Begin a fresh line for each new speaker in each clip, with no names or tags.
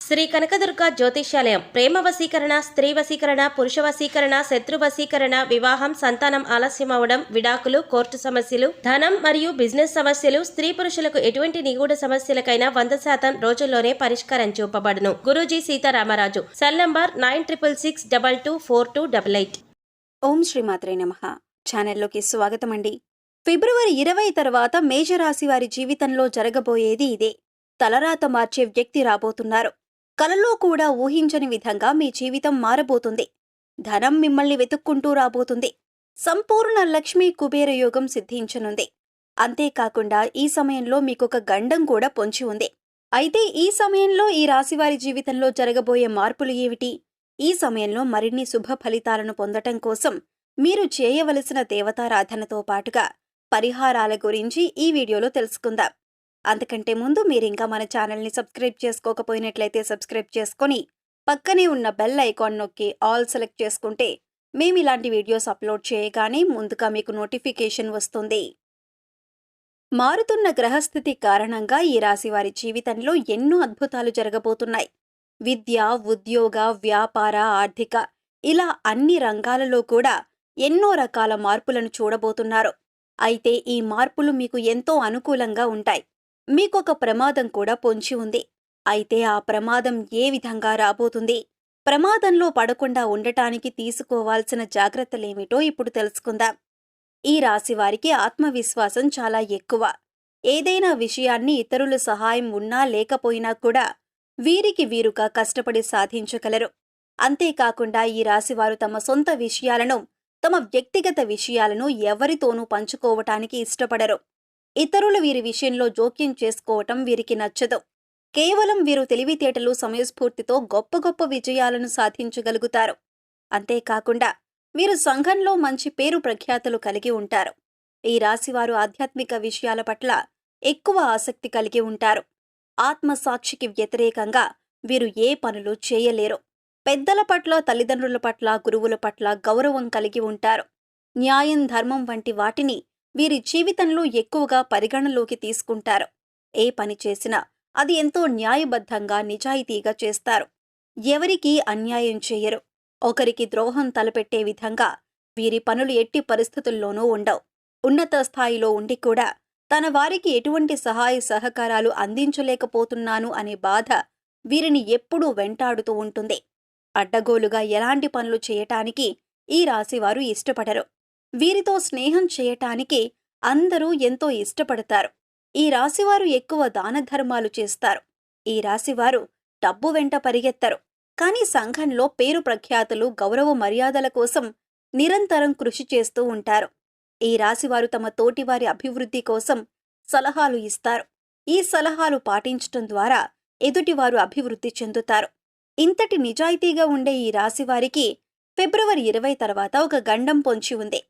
శ్రీ కనకదుర్గ జ్యోతిష్యాలయం ప్రేమ వశీకరణ, స్త్రీ వశీకరణ, పురుష వశీకరణ, శత్రు వశీకరణ, వివాహం, సంతానం ఆలస్యం అవడం, విడాకులు, కోర్టు సమస్యలు, ధనం మరియు బిజినెస్ సమస్యలు, స్త్రీ పురుషులకు ఎటువంటి నిగూఢ సమస్యలకైనా 100% రోజుల్లోనే పరిష్కారం చూపబడును. గురూజీ సీతారామరాజు. Cell number 9666224288.
ఓం శ్రీమాత్రే నమః. ఛానల్లోకి స్వాగతం అండి. ఫిబ్రవరి 20 తర్వాత మేషరాశి వారి జీవితంలో జరగబోయేది ఇదే. తలరాత మార్చే వ్యక్తి రాబోతున్నారు. కలలో కూడా ఊహించని విధంగా మీ జీవితం మారబోతుంది. ధనం మిమ్మల్ని వెతుక్కుంటూ రాబోతుంది. సంపూర్ణ లక్ష్మీ కుబేర యోగం సిద్ధించనుంది. అంతేకాకుండా ఈ సమయంలో మీకొక గండం కూడా పొంచి ఉంది. అయితే ఈ సమయంలో ఈ రాశివారి జీవితంలో జరగబోయే మార్పులు ఏమిటి? ఈ సమయంలో మరిన్ని శుభ ఫలితాలను పొందటం కోసం మీరు చేయవలసిన దేవతారాధనతో పాటుగా పరిహారాల గురించి ఈ వీడియోలో తెలుసుకుందాం. అంతకంటే ముందు మీరింకా మన ఛానల్ని సబ్స్క్రైబ్ చేసుకోకపోయినట్లయితే సబ్స్క్రైబ్ చేసుకొని పక్కనే ఉన్న బెల్ ఐకాన్ నొక్కి ఆల్ సెలెక్ట్ చేసుకుంటే మేమిలాంటి వీడియోస్ అప్లోడ్ చేయగానే ముందుగా మీకు నోటిఫికేషన్ వస్తుంది. మారుతున్న గ్రహస్థితి కారణంగా ఈ రాశి వారి జీవితంలో ఎన్నో అద్భుతాలు జరగబోతున్నాయి. విద్య, ఉద్యోగ, వ్యాపార, ఆర్థిక ఇలా అన్ని రంగాలలో కూడా ఎన్నో రకాల మార్పులను చూడబోతున్నారు. అయితే ఈ మార్పులు మీకు ఎంతో అనుకూలంగా ఉంటాయి. మీకొక ప్రమాదం కూడా పొంచి ఉంది. అయితే ఆ ప్రమాదం ఏ విధంగా రాబోతుంది? ప్రమాదంలో పడకుండా ఉండటానికి తీసుకోవాల్సిన జాగ్రత్తలేమిటో ఇప్పుడు తెలుసుకుందాం. ఈ రాశి వారికి ఆత్మవిశ్వాసం చాలా ఎక్కువ. ఏదైనా విషయాన్ని ఇతరుల సహాయం ఉన్నా లేకపోయినా కూడా వీరికి వీరుగా కష్టపడి సాధించగలరు. అంతేకాకుండా ఈ రాశివారు తమ సొంత విషయాలను, తమ వ్యక్తిగత విషయాలను ఎవరితోనూ పంచుకోవటానికి ఇష్టపడరు. ఇతరులు వీరి విషయంలో జోక్యం చేసుకోవటం వీరికి నచ్చదు. కేవలం వీరు తెలివితేటలు, సమయస్ఫూర్తితో గొప్ప గొప్ప విజయాలను సాధించగలుగుతారు. అంతేకాకుండా వీరు సంఘంలో మంచి పేరు ప్రఖ్యాతులు కలిగి ఉంటారు. ఈ రాశివారు ఆధ్యాత్మిక విషయాల పట్ల ఎక్కువ ఆసక్తి కలిగి ఉంటారు. ఆత్మసాక్షికి వ్యతిరేకంగా వీరు ఏ పనులు చేయలేరు. పెద్దల పట్ల, తల్లిదండ్రుల పట్ల, గురువుల పట్ల గౌరవం కలిగి ఉంటారు. న్యాయం, ధర్మం వంటి వాటిని వీరి జీవితంలో ఎక్కువగా పరిగణలోకి తీసుకుంటారు. ఏ పని చేసినా అది ఎంతో న్యాయబద్ధంగా, నిజాయితీగా చేస్తారు. ఎవరికీ అన్యాయం చేయరు. ఒకరికి ద్రోహం తలపెట్టే విధంగా వీరి పనులు ఎట్టి పరిస్థితుల్లోనూ ఉండవు. ఉన్నత స్థాయిలో ఉండి కూడా తన వారికి ఎటువంటి సహాయ సహకారాలు అందించలేకపోతున్నాను అనే బాధ వీరిని ఎప్పుడూ వెంటాడుతూ ఉంటుంది. అడ్డగోలుగా ఎలాంటి పనులు చేయటానికి ఈ రాశివారు ఇష్టపడరు. వీరితో స్నేహం చేయటానికి అందరూ ఎంతో ఇష్టపడతారు. ఈ రాశివారు ఎక్కువ దానధర్మాలు చేస్తారు. ఈ రాశివారు డబ్బు వెంట పరిగెత్తరు. కానీ సంఘంలో పేరు ప్రఖ్యాతులు, గౌరవ మర్యాదల కోసం నిరంతరం కృషి చేస్తూ ఉంటారు. ఈ రాశివారు తమ తోటివారి అభివృద్ధి కోసం సలహాలు ఇస్తారు. ఈ సలహాలు పాటించటం ద్వారా ఎదుటివారు అభివృద్ధి చెందుతారు. ఇంతటి నిజాయితీగా ఉండే ఈ రాశివారికి ఫిబ్రవరి 20 తర్వాత ఒక గండం పొంచి ఉంది.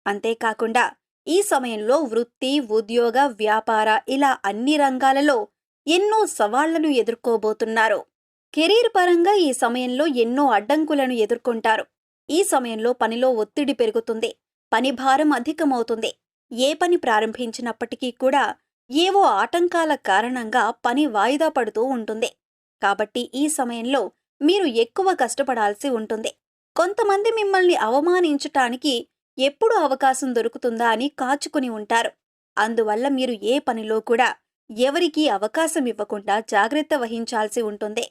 అంతేకాకుండా ఈ సమయంలో వృత్తి, ఉద్యోగ, వ్యాపార ఇలా అన్ని రంగాలలో ఎన్నో సవాళ్లను ఎదుర్కోబోతున్నారు. కెరీర్ పరంగా ఈ సమయంలో ఎన్నో అడ్డంకులను ఎదుర్కొంటారు. ఈ సమయంలో పనిలో ఒత్తిడి పెరుగుతుంది. పని భారం అధికమవుతుంది. ఏ పని ప్రారంభించినప్పటికీ కూడా ఏవో ఆటంకాల కారణంగా పని వాయిదా పడుతూ ఉంటుంది. కాబట్టి ఈ సమయంలో మీరు ఎక్కువ కష్టపడాల్సి ఉంటుంది. కొంతమంది మిమ్మల్ని అవమానించటానికి ఎప్పుడు అవకాశం దొరుకుతుందా అని కాచుకుని ఉంటారు. అందువల్ల మీరు ఏ పనిలో కూడా ఎవరికీ అవకాశం ఇవ్వకుండా జాగ్రత్త వహించాల్సి ఉంటుంది.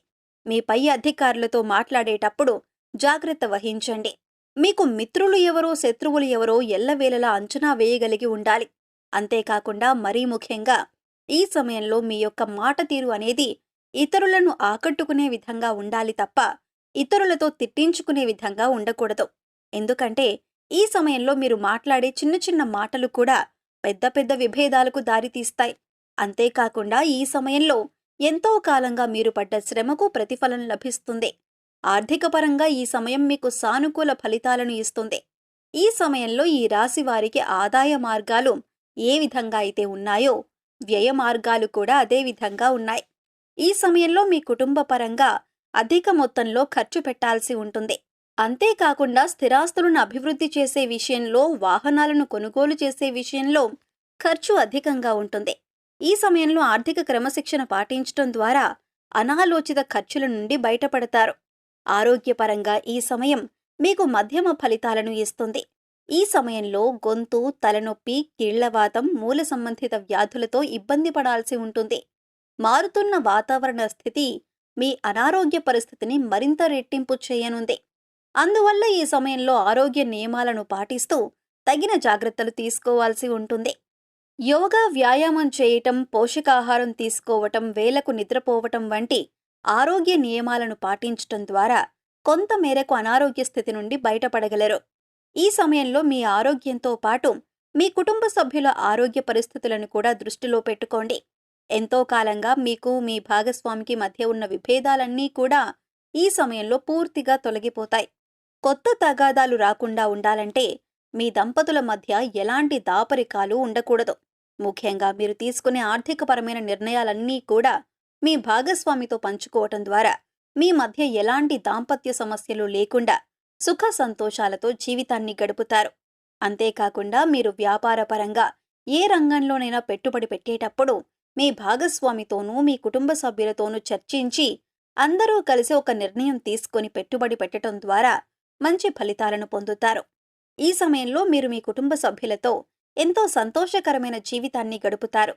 మీ పై అధికారులతో మాట్లాడేటప్పుడు జాగ్రత్త వహించండి. మీకు మిత్రులు ఎవరో, శత్రువులు ఎవరో ఎల్లవేళలా అంచనా వేయగలిగి ఉండాలి. అంతేకాకుండా మరీ ముఖ్యంగా ఈ సమయంలో మీ యొక్క మాట తీరు అనేది ఇతరులను ఆకట్టుకునే విధంగా ఉండాలి తప్ప ఇతరులతో తిట్టించుకునే విధంగా ఉండకూడదు. ఎందుకంటే ఈ సమయంలో మీరు మాట్లాడే చిన్న చిన్న మాటలు కూడా పెద్ద పెద్ద విభేదాలకు దారితీస్తాయి. అంతేకాకుండా ఈ సమయంలో ఎంతో కాలంగా మీరు పడ్డ శ్రమకు ప్రతిఫలం లభిస్తుంది. ఆర్థికపరంగా ఈ సమయం మీకు సానుకూల ఫలితాలను ఇస్తుంది. ఈ సమయంలో ఈ రాశి వారికి ఆదాయ మార్గాలు ఏ విధంగా అయితే ఉన్నాయో వ్యయ మార్గాలు కూడా అదే విధంగా ఉన్నాయి. ఈ సమయంలో మీ కుటుంబ పరంగా అధిక మొత్తంలో ఖర్చు పెట్టాల్సి ఉంటుంది. అంతేకాకుండా స్థిరాస్తులను అభివృద్ధి చేసే విషయంలో, వాహనాలను కొనుగోలు చేసే విషయంలో ఖర్చు అధికంగా ఉంటుంది. ఈ సమయంలో ఆర్థిక క్రమశిక్షణ పాటించడం ద్వారా అనాలోచిత ఖర్చుల నుండి బయటపడతారు. ఆరోగ్యపరంగా ఈ సమయం మీకు మధ్యమ ఫలితాలను ఇస్తుంది. ఈ సమయంలో గొంతు, తలనొప్పి, కీళ్లవాతం, మూల సంబంధిత వ్యాధులతో ఇబ్బంది పడాల్సి ఉంటుంది. మారుతున్న వాతావరణ స్థితి మీ అనారోగ్య పరిస్థితిని మరింత రెట్టింపు చేయనుంది. అందువల్ల ఈ సమయంలో ఆరోగ్య నియమాలను పాటిస్తూ తగిన జాగ్రత్తలు తీసుకోవాల్సి ఉంటుంది. యోగా, వ్యాయామం చేయటం, పోషకాహారం తీసుకోవటం, వేళకు నిద్రపోవటం వంటి ఆరోగ్య నియమాలను పాటించటం ద్వారా కొంత మేరకు అనారోగ్య స్థితి నుండి బయటపడగలరు. ఈ సమయంలో మీ ఆరోగ్యంతో పాటు మీ కుటుంబ సభ్యుల ఆరోగ్య పరిస్థితులను కూడా దృష్టిలో పెట్టుకోండి. ఎంతో కాలంగా మీకు మీ భాగస్వామికి మధ్య ఉన్న విభేదాలన్నీ కూడా ఈ సమయంలో పూర్తిగా తొలగిపోతాయి. కొత్త తగాదాలు రాకుండా ఉండాలంటే మీ దంపతుల మధ్య ఎలాంటి దాపరికాలు ఉండకూడదు. ముఖ్యంగా మీరు తీసుకునే ఆర్థికపరమైన నిర్ణయాలన్నీ కూడా మీ భాగస్వామితో పంచుకోవటం ద్వారా మీ మధ్య ఎలాంటి దాంపత్య సమస్యలు లేకుండా సుఖ సంతోషాలతో జీవితాన్ని గడుపుతారు. అంతేకాకుండా మీరు వ్యాపారపరంగా ఏ రంగంలోనైనా పెట్టుబడి పెట్టేటప్పుడు మీ భాగస్వామితోనూ మీ కుటుంబ సభ్యులతోనూ చర్చించి అందరూ కలిసి ఒక నిర్ణయం తీసుకొని పెట్టుబడి పెట్టడం ద్వారా మంచి ఫలితాలను పొందుతారు. ఈ సమయంలో మీరు మీ కుటుంబ సభ్యులతో ఎంతో సంతోషకరమైన జీవితాన్ని గడుపుతారు.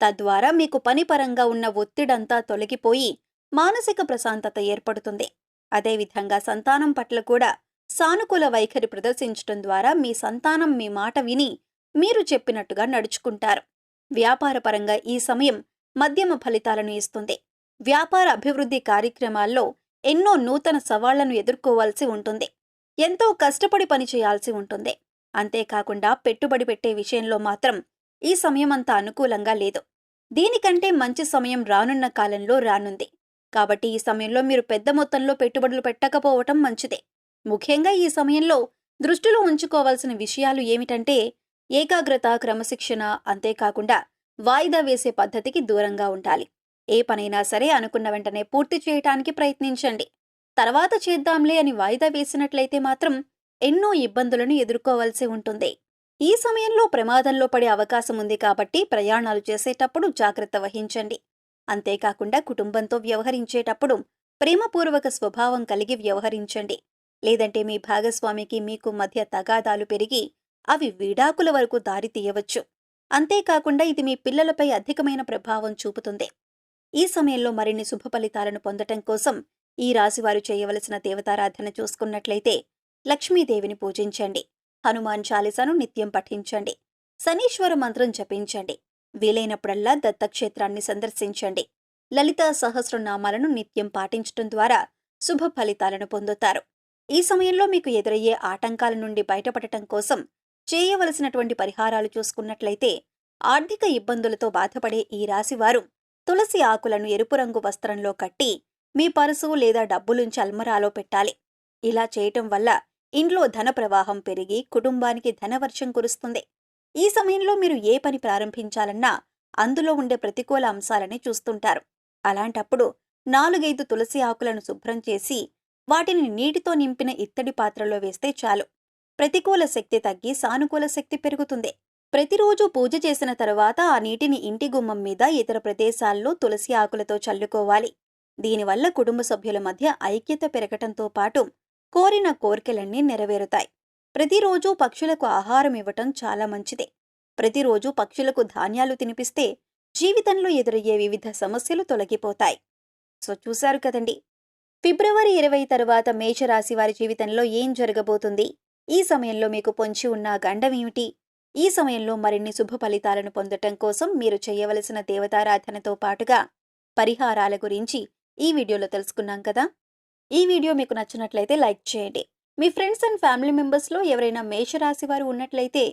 తద్వారా మీకు పనిపరంగా ఉన్న ఒత్తిడంతా తొలగిపోయి మానసిక ప్రశాంతత ఏర్పడుతుంది. అదేవిధంగా సంతానం పట్ల కూడా సానుకూల వైఖరి ప్రదర్శించడం ద్వారా మీ సంతానం మీ మాట విని మీరు చెప్పినట్టుగా నడుచుకుంటారు. వ్యాపారపరంగా ఈ సమయం మధ్యమ ఫలితాలను ఇస్తుంది. వ్యాపార అభివృద్ధి కార్యక్రమాల్లో ఎన్నో నూతన సవాళ్లను ఎదుర్కోవాల్సి ఉంటుంది. ఎంతో కష్టపడి పనిచేయాల్సి ఉంటుంది. అంతేకాకుండా పెట్టుబడి పెట్టే విషయంలో మాత్రం ఈ సమయం అంత అనుకూలంగా లేదు. దీనికంటే మంచి సమయం రానున్న కాలంలో రానుంది. కాబట్టి ఈ సమయంలో మీరు పెద్ద మొత్తంలో పెట్టుబడులు పెట్టకపోవటం మంచిదే. ముఖ్యంగా ఈ సమయంలో దృష్టిలో ఉంచుకోవాల్సిన విషయాలు ఏమిటంటే ఏకాగ్రత, క్రమశిక్షణ, అంతేకాకుండా వాయిదా వేసే పద్ధతికి దూరంగా ఉండాలి. ఏ పనైనా సరే అనుకున్న వెంటనే పూర్తి చేయటానికి ప్రయత్నించండి. తర్వాత చేద్దాంలే అని వాయిదా వేసినట్లయితే మాత్రం ఎన్నో ఇబ్బందులను ఎదుర్కోవాల్సి ఉంటుంది. ఈ సమయంలో ప్రమాదంలో పడే అవకాశం ఉంది కాబట్టి ప్రయాణాలు చేసేటప్పుడు జాగ్రత్త వహించండి. అంతేకాకుండా కుటుంబంతో వ్యవహరించేటప్పుడు ప్రేమపూర్వక స్వభావం కలిగి వ్యవహరించండి. లేదంటే మీ భాగస్వామికి మీకు మధ్య తగాదాలు పెరిగి అవి విడాకుల వరకు దారి తీయవచ్చు. అంతేకాకుండా ఇది మీ పిల్లలపై అధికమైన ప్రభావం చూపుతుంది. ఈ సమయంలో మరిన్ని శుభ ఫలితాలను పొందటం కోసం ఈ రాశివారు చేయవలసిన దేవతారాధన చూసుకున్నట్లయితే లక్ష్మీదేవిని పూజించండి, హనుమాన్ చాలీసాను నిత్యం పఠించండి, శనీశ్వర మంత్రం జపించండి, వీలైనప్పుడల్లా దత్తక్షేత్రాన్ని సందర్శించండి, లలితా సహస్రనామాలను నిత్యం పాటించటం ద్వారా శుభ ఫలితాలను పొందుతారు. ఈ సమయంలో మీకు ఎదురయ్యే ఆటంకాల నుండి బయటపడటం కోసం చేయవలసినటువంటి పరిహారాలు చూసుకున్నట్లయితే ఆర్థిక ఇబ్బందులతో బాధపడే ఈ రాశివారు తులసి ఆకులను ఎరుపు రంగు వస్త్రంలో కట్టి మీ పర్సు లేదా డబ్బులుంచి అల్మరాలో పెట్టాలి. ఇలా చేయటం వల్ల ఇంట్లో ధన ప్రవాహం పెరిగి కుటుంబానికి ధనవర్షం కురుస్తుంది. ఈ సమయంలో మీరు ఏ పని ప్రారంభించాలన్నా అందులో ఉండే ప్రతికూల అంశాలని చూస్తుంటారు. అలాంటప్పుడు 4-5 తులసి ఆకులను శుభ్రం చేసి వాటిని నీటితో నింపిన ఇత్తడి పాత్రలో వేస్తే చాలు. ప్రతికూల శక్తి తగ్గి సానుకూల శక్తి పెరుగుతుంది. ప్రతిరోజు పూజ చేసిన తరువాత ఆ నీటిని ఇంటి గుమ్మం మీద ఇతర ప్రదేశాల్లో తులసి ఆకులతో చల్లుకోవాలి. దీనివల్ల కుటుంబ సభ్యుల మధ్య ఐక్యత పెరగటంతో పాటు కోరిన కోర్కెలన్నీ నెరవేరుతాయి. ప్రతిరోజు పక్షులకు ఆహారం ఇవ్వటం చాలా మంచిది. ప్రతిరోజు పక్షులకు ధాన్యాలు తినిపిస్తే జీవితంలో ఎదురయ్యే వివిధ సమస్యలు తొలగిపోతాయి. సో చూశారు కదండి, ఫిబ్రవరి 20 తరువాత మేషరాశి వారి జీవితంలో ఏం జరగబోతుంది, ఈ సమయంలో మీకు పొంచి ఉన్న గండమేమిటి, ఈ సమయంలో మరిన్ని శుభ ఫలితాలను పొందటం కోసం మీరు చేయవలసిన దేవతారాధనతో పాటుగా పరిహారాల గురించి ఈ వీడియోలో తెలుసుకున్నాం కదా. ఈ వీడియో మీకు నచ్చినట్లయితే లైక్ చేయండి. మీ ఫ్రెండ్స్ అండ్ ఫ్యామిలీ మెంబర్స్లో ఎవరైనా మేషరాశి వారు ఉన్నట్లయితే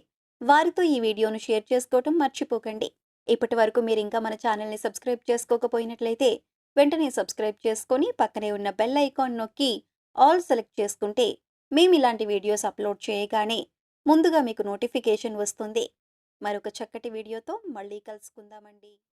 వారితో ఈ వీడియోను షేర్ చేసుకోవటం మర్చిపోకండి. ఇప్పటి వరకు మీరు ఇంకా మన ఛానల్ని సబ్స్క్రైబ్ చేసుకోకపోయినట్లయితే వెంటనే సబ్స్క్రైబ్ చేసుకొని పక్కనే ఉన్న బెల్ ఐకాన్ నొక్కి ఆల్ సెలెక్ట్ చేసుకుంటే మేము ఇలాంటి వీడియోస్ అప్లోడ్ చేయగానే ముందుగా మీకు నోటిఫికేషన్ వస్తుంది. మరొక చక్కటి వీడియోతో మళ్ళీ కలుసుకుందామండి.